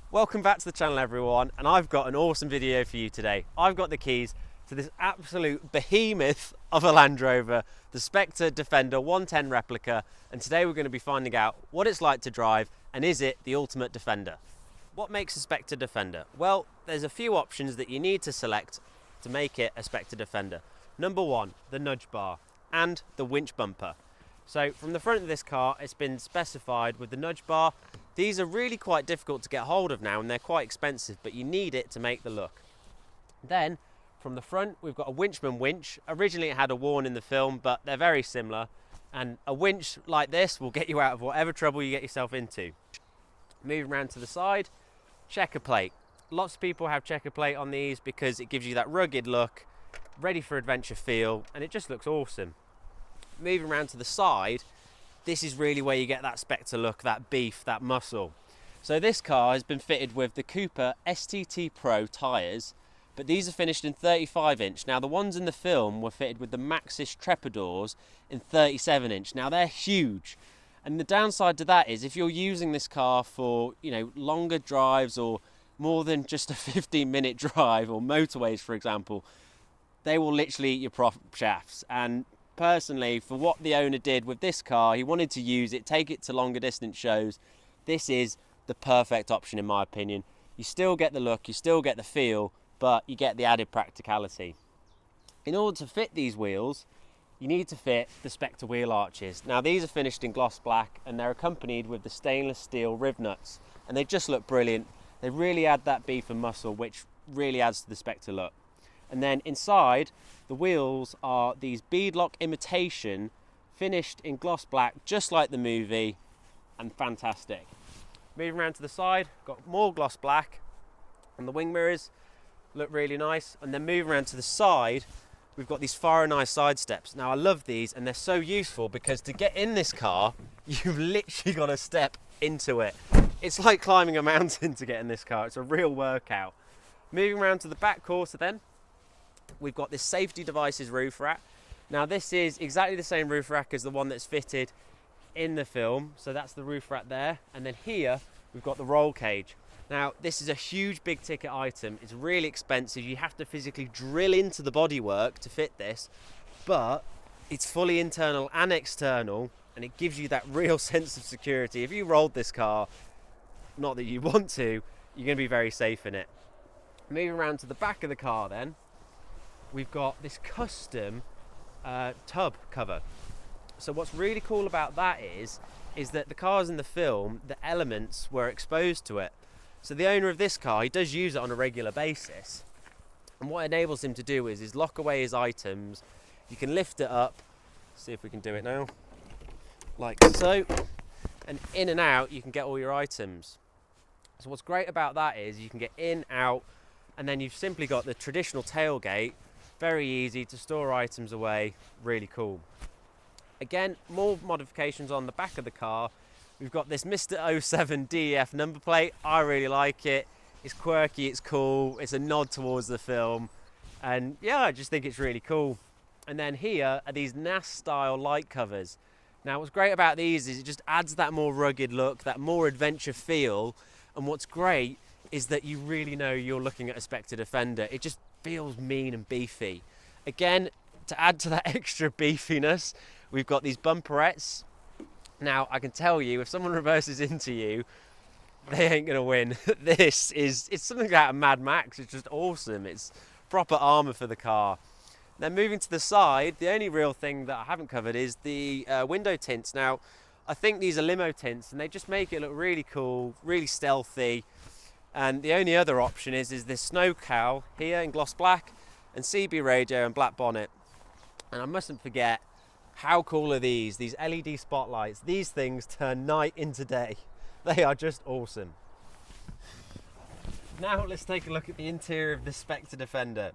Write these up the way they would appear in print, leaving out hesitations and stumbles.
Welcome back to the channel everyone, and I've got an awesome video for you today. I've got the keys to this absolute behemoth of a Land Rover, the Spectre Defender 110 Replica, and today we're going to be finding out what it's like to drive and is it the ultimate Defender. What makes a Spectre Defender? Well, there's a few options that you need to select to make it a Spectre Defender. Number one, the nudge bar and the winch bumper. So from the front of this car, it's been specified with the nudge bar. These are really quite difficult to get hold of now and they're quite expensive, but you need it to make the look. Then from the front, we've got a winchman winch. Originally it had a Warn in the film, but they're very similar. And a winch like this will get you out of whatever trouble you get yourself into. Moving around to the side, checker plate. Lots of people have checker plate on these because it gives you that rugged look, ready for adventure feel, and it just looks awesome. Moving around to the side, this is really where you get that Spectre look, that beef, that muscle. So this car has been fitted with the Cooper STT Pro tyres, but these are finished in 35 inch. Now the ones in the film were fitted with the Maxxis Trepadors in 37 inch. Now they're huge. And the downside to that is if you're using this car for, longer drives or more than just a 15-minute drive or motorways, for example, they will literally eat your prop shafts. And personally, for what the owner did with this car, he wanted to use it, take it to longer distance shows. This is the perfect option in my opinion. You still get the look, you still get the feel, but you get the added practicality. In order to fit these wheels, you need to fit the Spectre wheel arches. Now these are finished in gloss black and they're accompanied with the stainless steel riv nuts, and they just look brilliant. They really add that beef and muscle, which really adds to the Spectre look. And then inside, the wheels are these beadlock imitation, finished in gloss black, just like the movie, and fantastic. Moving around to the side, got more gloss black, and the wing mirrors look really nice. And then moving around to the side, we've got these Fire & Ice side steps. Now I love these, and they're so useful because to get in this car, you've literally got to step into it. It's like climbing a mountain to get in this car. It's a real workout. Moving around to the back quarter then, we've got this safety devices roof rack. Now this is exactly the same roof rack as the one that's fitted in the film. So that's the roof rack there. And then here we've got the roll cage. Now this is a huge big ticket item. It's really expensive. You have to physically drill into the bodywork to fit this, but it's fully internal and external, and it gives you that real sense of security. If you rolled this car, not that you want to, you're going to be very safe in it. Moving around to the back of the car then, we've got this custom tub cover. So what's really cool about that is that the cars in the film, the elements were exposed to it. So the owner of this car, he does use it on a regular basis. And what it enables him to do is lock away his items. You can lift it up, see if we can do it now, like so. And in and out, you can get all your items. So what's great about that is you can get in, out, and then you've simply got the traditional tailgate. Very easy to store items away, really cool. Again, more modifications on the back of the car. We've got this Mr. 07 DEF number plate. I really like it. It's quirky, it's cool, it's a nod towards the film. And yeah, I just think it's really cool. And then here are these NAS style light covers. Now what's great about these is it just adds that more rugged look, that more adventure feel. And what's great is that you really know you're looking at a Spectre Defender. It just feels mean and beefy. Again, to add to that extra beefiness, we've got these bumperettes. Now, I can tell you, if someone reverses into you, they ain't gonna win. It's something out of Mad Max. It's just awesome. It's proper armor for the car. Then moving to the side, the only real thing that I haven't covered is the window tints. Now, I think these are limo tints, and they just make it look really cool, really stealthy. And the only other option is this snow cowl here in gloss black and CB radio and black bonnet. And I mustn't forget, how cool are these LED spotlights? These things turn night into day. They are just awesome. Now let's take a look at the interior of the Spectre Defender.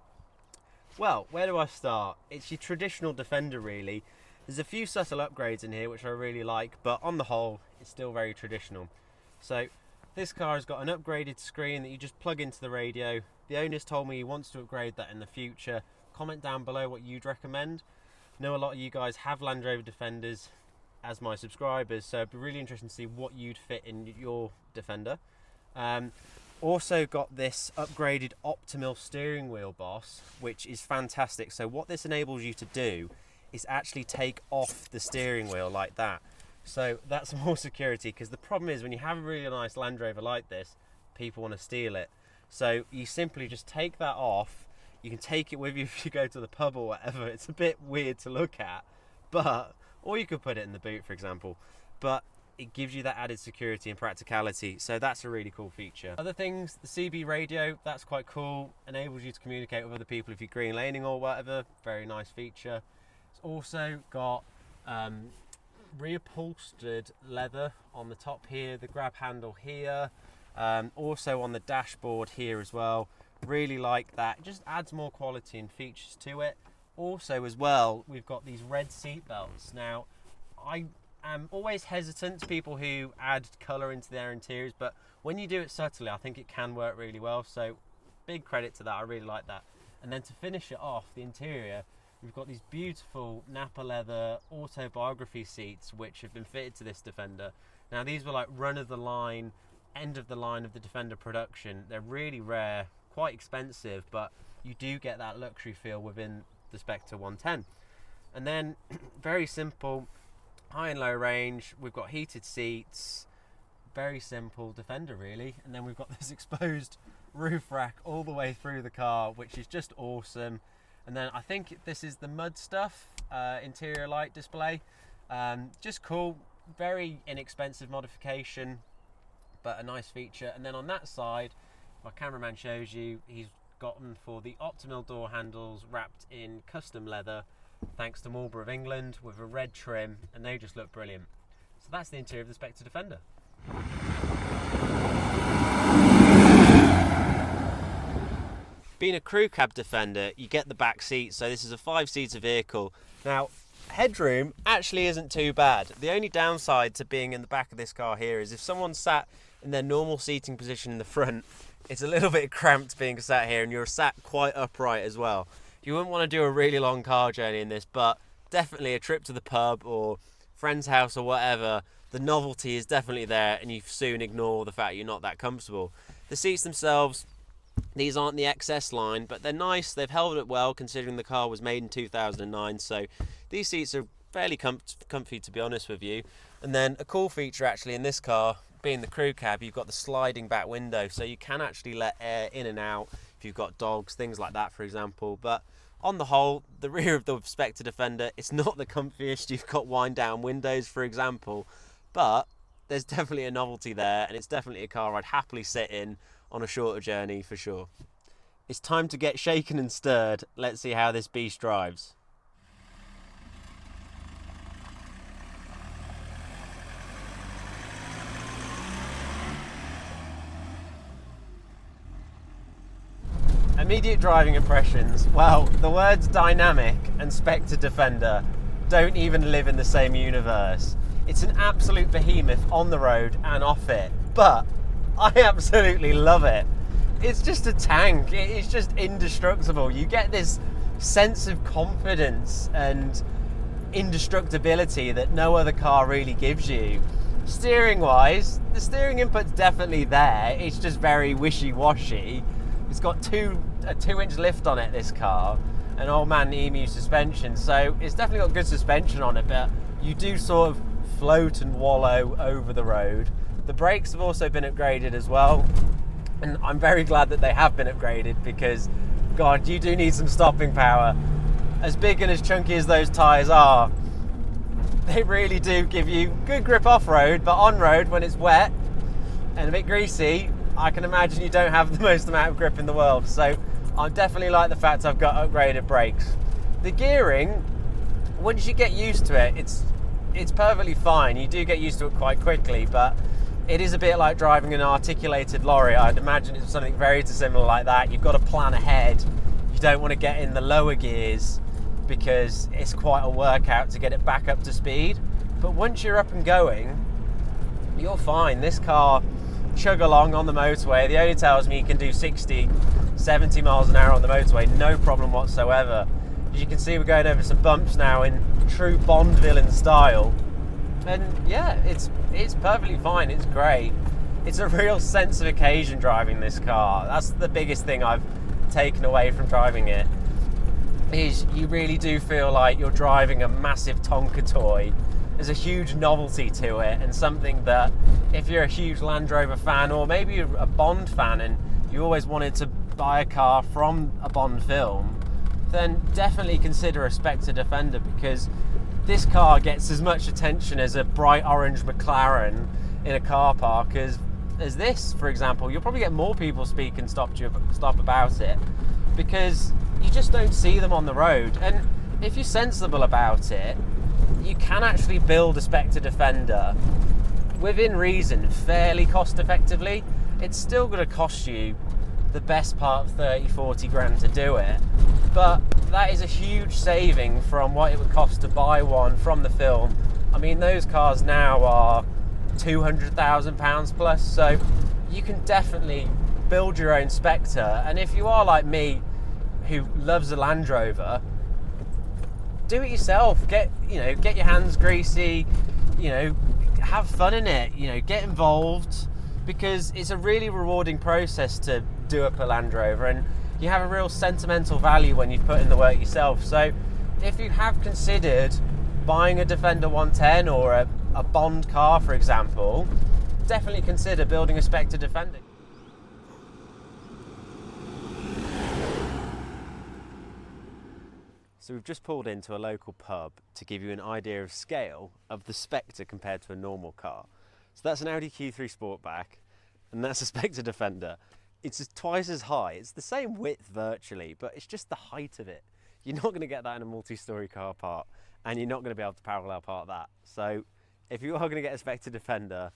Well, where do I start? It's your traditional Defender really. There's a few subtle upgrades in here which I really like, but on the whole, it's still very traditional. So this car has got an upgraded screen that you just plug into the radio. The owner's told me he wants to upgrade that in the future. Comment down below what you'd recommend. I know a lot of you guys have Land Rover Defenders as my subscribers, so it'd be really interesting to see what you'd fit in your Defender. Also got this upgraded optimal steering wheel boss, which is fantastic. So what this enables you to do is actually take off the steering wheel like that. So that's more security, because the problem is when you have a really nice Land Rover like this, people want to steal it. So you simply just take that off. You can take it with you if you go to the pub or whatever. It's a bit weird to look at, but, or you could put it in the boot, for example, but it gives you that added security and practicality. So that's a really cool feature. Other things, the CB radio, that's quite cool. Enables you to communicate with other people if you're green laning or whatever. Very nice feature. It's also got reupholstered leather on the top here, the grab handle here, also on the dashboard here as well. Really like that. It just adds more quality and features to it. Also as well, we've got these red seat belts. Now, I am always hesitant to people who add colour into their interiors, but when you do it subtly, I think it can work really well. So big credit to that. I really like that. And then to finish it off, the interior, we've got these beautiful Napa leather autobiography seats which have been fitted to this Defender. Now these were like run of the line, end of the line of the Defender production. They're really rare, quite expensive, but you do get that luxury feel within the Spectre 110. And then very simple, high and low range. We've got heated seats, very simple Defender really. And then we've got this exposed roof rack all the way through the car, which is just awesome. And then I think this is the mud stuff, interior light display. Just cool, very inexpensive modification, but a nice feature. And then on that side, my cameraman shows you, he's gotten for the optimal door handles wrapped in custom leather, thanks to Marlborough of England, with a red trim, and they just look brilliant. So that's the interior of the Spectre Defender. Being a crew cab Defender, you get the back seat, so this is a 5-seater vehicle. Now, headroom actually isn't too bad. The only downside to being in the back of this car here is if someone sat in their normal seating position in the front, it's a little bit cramped being sat here, and you're sat quite upright as well. You wouldn't want to do a really long car journey in this, but definitely a trip to the pub or friend's house or whatever, the novelty is definitely there, and you soon ignore the fact you're not that comfortable. The seats themselves, these aren't the XS line, but they're nice. They've held it well considering the car was made in 2009, so these seats are fairly comfy, to be honest with you. And then a cool feature actually in this car, being the crew cab, you've got the sliding back window, so you can actually let air in and out if you've got dogs, things like that, for example. But on the whole, the rear of the Spectre Defender, it's not the comfiest. You've got wind down windows, for example, but there's definitely a novelty there, and it's definitely a car I'd happily sit in on a shorter journey for sure. It's time to get shaken and stirred. Let's see how this beast drives. Immediate driving impressions. Well, the words dynamic and Spectre Defender don't even live in the same universe. It's an absolute behemoth on the road and off it, but I absolutely love it. It's just a tank. It's just indestructible. You get this sense of confidence and indestructibility that no other car really gives you. Steering wise, the steering input's definitely there. It's just very wishy-washy. It's got a 2-inch lift on it, this car, an old man EMU suspension, so it's definitely got good suspension on it, but you do sort of float and wallow over the road. The brakes have also been upgraded as well, and I'm very glad that they have been upgraded, because God, you do need some stopping power. As big and as chunky as those tyres are, they really do give you good grip off-road, but on-road when it's wet and a bit greasy, I can imagine you don't have the most amount of grip in the world. So I definitely like the fact I've got upgraded brakes. The gearing, once you get used to it, it's perfectly fine. You do get used to it quite quickly, but it is a bit like driving an articulated lorry. I'd imagine it's something very similar like that. You've got to plan ahead. You don't want to get in the lower gears because it's quite a workout to get it back up to speed. But once you're up and going, you're fine. This car chug along on the motorway. The only tells me you can do 60, 70 miles an hour on the motorway, no problem whatsoever. As you can see, we're going over some bumps now in true Bond villain style, and yeah, it's perfectly fine. It's great. it's a real sense of occasion driving this car. That's the biggest thing I've taken away from driving it, is you really do feel like you're driving a massive Tonka toy. There's a huge novelty to it, and something that if you're a huge Land Rover fan, or maybe you're a Bond fan and you always wanted to buy a car from a Bond film, then definitely consider a Spectre Defender, because this car gets as much attention as a bright orange McLaren in a car park as this, for example. You'll probably get more people speak and stop about it, because you just don't see them on the road. And if you're sensible about it, you can actually build a Spectre Defender within reason, fairly cost effectively. It's still going to cost you the best part of 30-40 grand to do it, but that is a huge saving from what it would cost to buy one from the film. I mean, those cars now are £200,000 plus, so you can definitely build your own Spectre. And if you are like me, who loves a Land Rover, do it yourself. Get your hands greasy, have fun in it, get involved, because it's a really rewarding process to do up a Land Rover, and you have a real sentimental value when you've put in the work yourself. So if you have considered buying a Defender 110 or a Bond car, for example, definitely consider building a Spectre Defender. So we've just pulled into a local pub to give you an idea of scale of the Spectre compared to a normal car. So that's an Audi Q3 Sportback, and that's a Spectre Defender. It's twice as high. It's the same width virtually, but it's just the height of it. You're not going to get that in a multi-story car park, and you're not going to be able to parallel park that. So if you are going to get a Spectre Defender,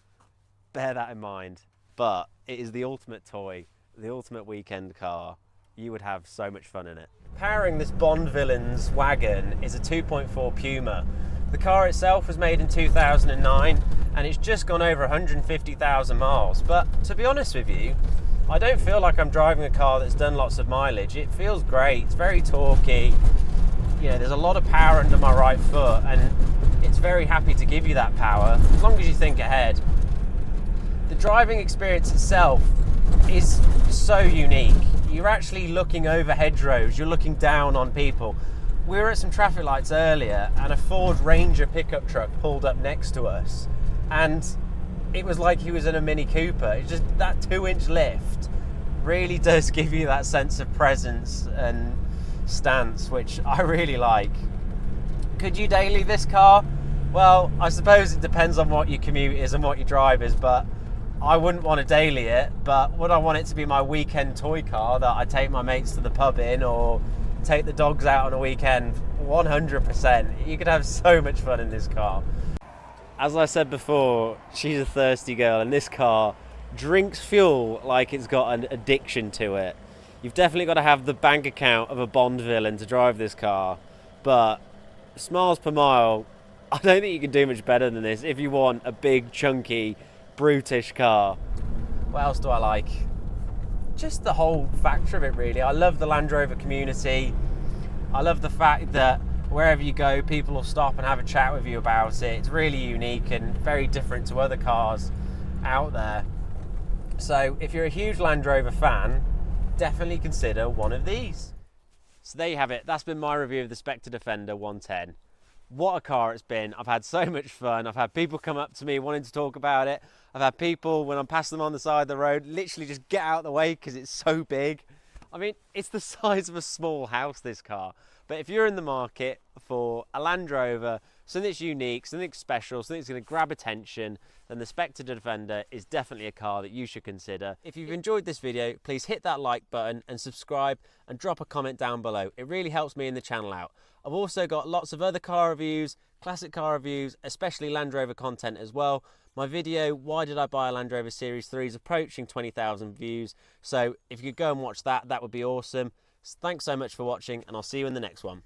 bear that in mind. But it is the ultimate toy, the ultimate weekend car. You would have so much fun in it. Powering this Bond villain's wagon is a 2.4 Puma. The car itself was made in 2009, and it's just gone over 150,000 miles. But to be honest with you, I don't feel like I'm driving a car that's done lots of mileage. It feels great, it's very torquey. There's a lot of power under my right foot, and it's very happy to give you that power, as long as you think ahead. The driving experience itself is so unique. You're actually looking over hedgerows, you're looking down on people. We were at some traffic lights earlier, and a Ford Ranger pickup truck pulled up next to us, and it was like he was in a Mini Cooper. It's just that 2-inch lift really does give you that sense of presence and stance, which I really like. Could you daily this car? Well, I suppose it depends on what your commute is and what your drive is, but I wouldn't want to daily it. But would I want it to be my weekend toy car that I take my mates to the pub in, or take the dogs out on a weekend? 100%. You could have so much fun in this car. As I said before, she's a thirsty girl, and this car drinks fuel like it's got an addiction to it. You've definitely got to have the bank account of a Bond villain to drive this car, but miles per mile, I don't think you can do much better than this if you want a big, chunky, brutish car. What else do I like? Just the whole factor of it, really. I love the Land Rover community. I love the fact that wherever you go, people will stop and have a chat with you about it. It's really unique and very different to other cars out there. So if you're a huge Land Rover fan, definitely consider one of these. So there you have it. That's been my review of the Spectre Defender 110. What a car it's been. I've had so much fun. I've had people come up to me wanting to talk about it. I've had people, when I'm passing them on the side of the road, literally just get out of the way because it's so big. I mean, it's the size of a small house, this car. But if you're in the market for a Land Rover, something that's unique, something special, something that's going to grab attention, then the Spectre Defender is definitely a car that you should consider. If you've enjoyed this video, please hit that like button and subscribe and drop a comment down below. It really helps me and the channel out. I've also got lots of other car reviews, classic car reviews, especially Land Rover content as well. My video, Why Did I Buy a Land Rover Series 3, is approaching 20,000 views. So if you could go and watch that, that would be awesome. Thanks so much for watching, and I'll see you in the next one.